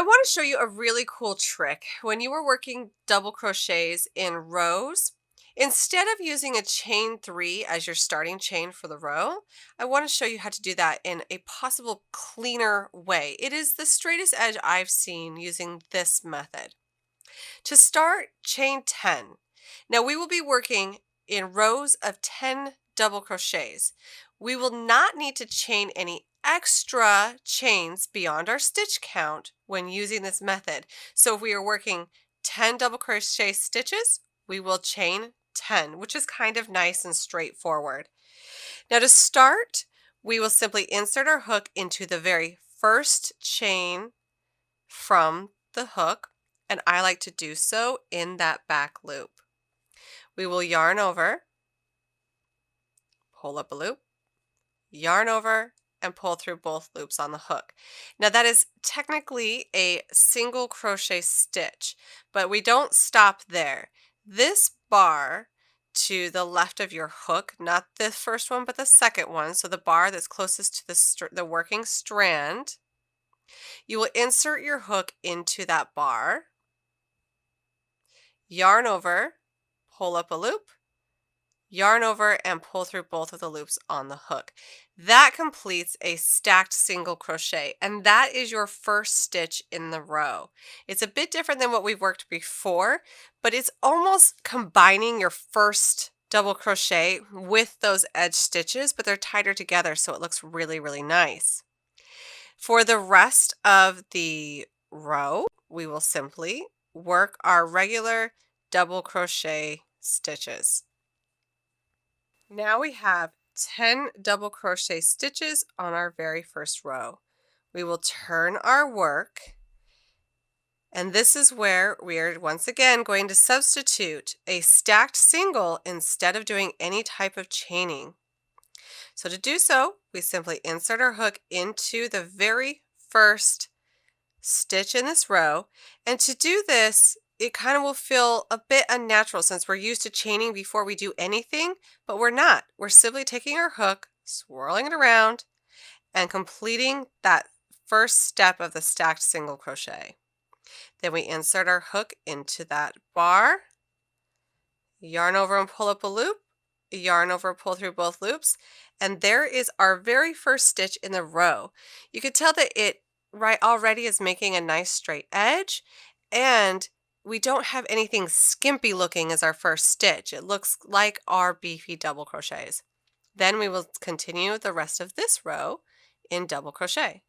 I want to show you a really cool trick. When you were working double crochets in rows, instead of using a chain 3 as your starting chain for the row, I want to show you how to do that in a possible cleaner way. It is the straightest edge I've seen using this method. To start, chain 10. Now we will be working in rows of 10 double crochets. We will not need to chain any extra chains beyond our stitch count when using this method. So if we are working 10 double crochet stitches, we will chain 10, which is kind of nice and straightforward. Now to start, we will simply insert our hook into the very first chain from the hook, and I like to do so in that back loop. We will yarn over, pull up a loop, yarn over, and pull through both loops on the hook. Now that is technically a single crochet stitch, but we don't stop there. This bar to the left of your hook, not the first one but the second one, so the bar that's closest to the working strand, you will insert your hook into that bar, yarn over, pull up a loop, yarn over, and pull through both of the loops on the hook. That completes a stacked single crochet, and that is your first stitch in the row. It's a bit different than what we've worked before, but it's almost combining your first double crochet with those edge stitches, but they're tighter together, so it looks really, really nice. For the rest of the row, we will simply work our regular double crochet stitches. Now we have 10 double crochet stitches on our very first row. We will turn our work, and this is where we are once again going to substitute a stacked single instead of doing any type of chaining. So to do so, we simply insert our hook into the very first stitch in this row, and to do this, it kind of will feel a bit unnatural since we're used to chaining before we do anything, but we're not. We're simply taking our hook, swirling it around, and completing that first step of the stacked single crochet. Then we insert our hook into that bar, yarn over and pull up a loop, yarn over, pull through both loops, and there is our very first stitch in the row. You can tell that it already is making a nice straight edge, and we don't have anything skimpy looking as our first stitch. It looks like our beefy double crochets. Then we will continue the rest of this row in double crochet.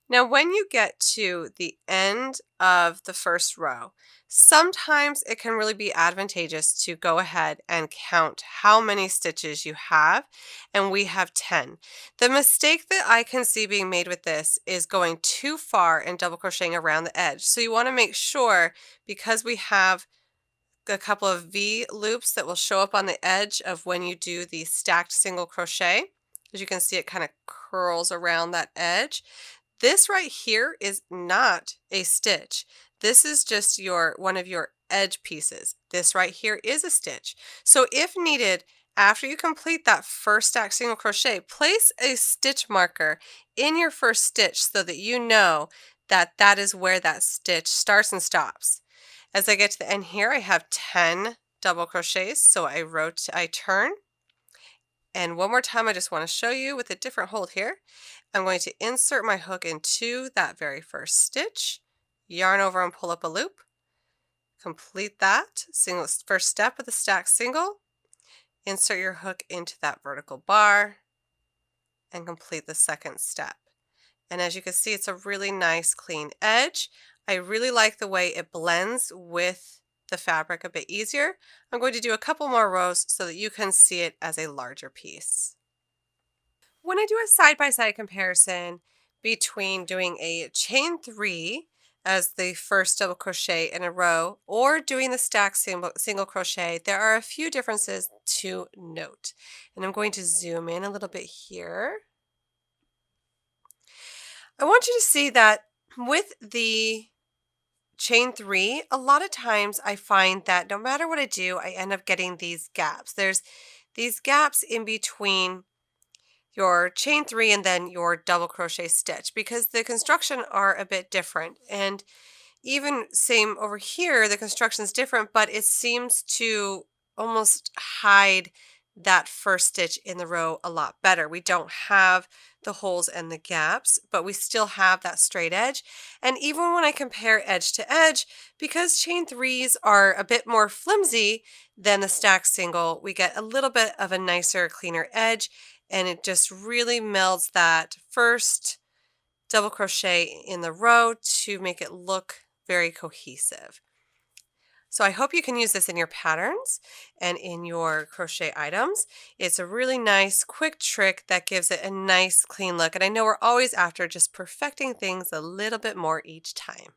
Now when you get to the end of the first row, sometimes it can really be advantageous to go ahead and count how many stitches you have, and we have 10. The mistake that I can see being made with this is going too far and double crocheting around the edge. So you want to make sure, because we have a couple of V loops that will show up on the edge of when you do the stacked single crochet, as you can see it kind of curls around that edge. This right here is not a stitch. This is just one of your edge pieces. This right here is a stitch. So if needed, after you complete that first stacked single crochet, place a stitch marker in your first stitch so that you know that that is where that stitch starts and stops. As I get to the end here, I have 10 double crochets, so I turn. And one more time, I just want to show you with a different hold here. I'm going to insert my hook into that very first stitch, yarn over and pull up a loop, complete that first step of the stacked single, insert your hook into that vertical bar, and complete the second step. And as you can see, it's a really nice clean edge. I really like the way it blends with the fabric a bit easier. I'm going to do a couple more rows so that you can see it as a larger piece. When I do a side-by-side comparison between doing a chain 3 as the first double crochet in a row or doing the stacked single crochet, there are a few differences to note. And I'm going to zoom in a little bit here. I want you to see that with the chain 3, a lot of times I find that no matter what I do, I end up getting these gaps. There's these gaps in between your chain 3 and then your double crochet stitch because the construction are a bit different. And even same over here, the construction is different, but it seems to almost hide that first stitch in the row a lot better. We don't have the holes and the gaps, but we still have that straight edge. And even when I compare edge to edge, because chain 3s are a bit more flimsy than the stacked single, we get a little bit of a nicer, cleaner edge, and it just really melds that first double crochet in the row to make it look very cohesive. So I hope you can use this in your patterns and in your crochet items. It's a really nice quick trick that gives it a nice clean look, and I know we're always after just perfecting things a little bit more each time.